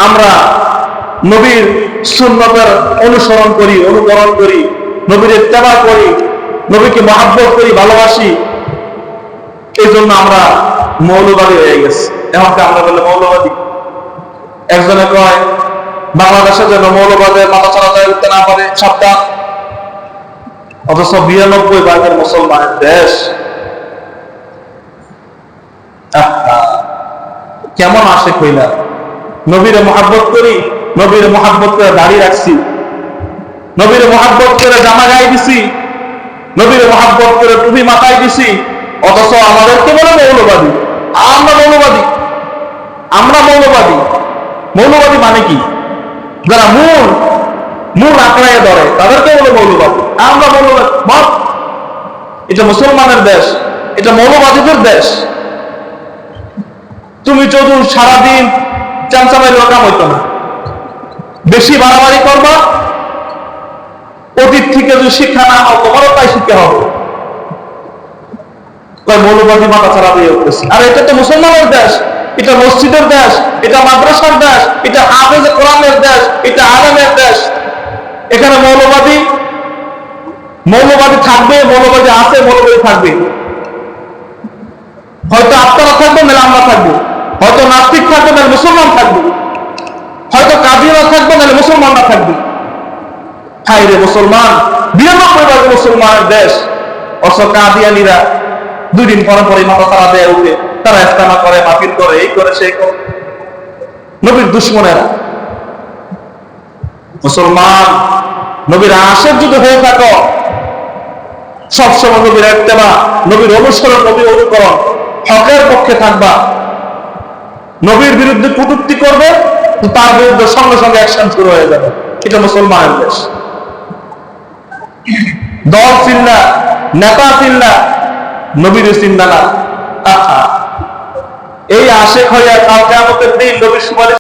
আমরা নবীর সুন্নতের অনুসরণ করি, অনুকরণ করি, নবীর ইত্তেবা করি, নবীকে মহাব্বত করি, ভালোবাসি, এই জন্য আমরা মৌলবাদী হয়ে গেছি। এমনকি আমরা বলে মৌলবাদী। একজনে কয় বাংলাদেশে যেন মৌলবাদের মাথা চালাতে উঠতে না পারে, সাবধান। অথচ 92% মুসলমানের দেশ। কেমন আশিক হইলা? নবীরে মহাব্বত করি, নবীরে মহাব্বত করে দাড়ি রাখছি, নবীরে মহাব্বত করে জামা গায়ে দিছি, নবীরে মহাব্বত করে টুপি মাথায় দিছি, অথচ আমাদেরকে বলে মৌলবাদী। আমরা মৌলবাদী, আমরা মৌলবাদী। মৌলবাদী মানে কি? যারা মূল আঁকড়াইয়ে ধরে তাদেরকে বলে মৌলবাদী। আমরা মৌলবাদী। এটা মুসলমানের দেশ, এটা মৌলবাদীদের দেশ। তুমি যদি সারাদিন চামচামাইলে কাম হইতো না, বেশি বাড়াবাড়ি করবা, অতীত থেকে যদি শিক্ষা না হয় তোমারও তাই শিক্ষা হবে। মৌলবাদী মাথা ছাড়া দিয়ে উঠতেছে। আর এটা তো মুসলমানের দেশ, এটা মসজিদের দেশ, এটা মাদ্রাসার দেশ, এটা হাফেজ কোরআনের দেশ, এটা আলেমের দেশ। এখানে মৌলবাদী থাকবে, মৌলবাদী আছে, মৌলবাদী থাকবে। হয়তো আপনারা থাকবে, নাহলে আমরা থাকবো। হয়তো নাস্তিক থাকবে, নাহলে মুসলমান থাকবে। হয়তো কাদিরা থাকবে, নাহলে মুসলমানরা থাকবে। হায় রে মুসলমান, 92% মুসলমানের দেশ। অথচ কাদিয়ানিরা 2 দিন পরে পরে মাথা তারা দেয় উঠে, তারা ইস্তেমা করে, মাহফিল করে, এই করে, সেই করে। নবীর দুশ্মনেরা। মুসলমান নবীর আশিক যদি হয়ে থাকো, সবসময় নবীর ইত্তেবা, নবীর অনুসরণ, নবীর অনুকরণ, হকের পক্ষে থাকবা। নবীর বিরুদ্ধে কটূক্তি করবে, তো তার বিরুদ্ধে সঙ্গে সঙ্গে অ্যাকশন শুরু হয়ে যাবে। এটা মুসলমানের দেশ। দল চিন্তা, নেতা চিন্তা, নবীর চিন্তা না। এই আশিক হইয়া কাল কিয়ামতের দিন নবীর সুপারিশ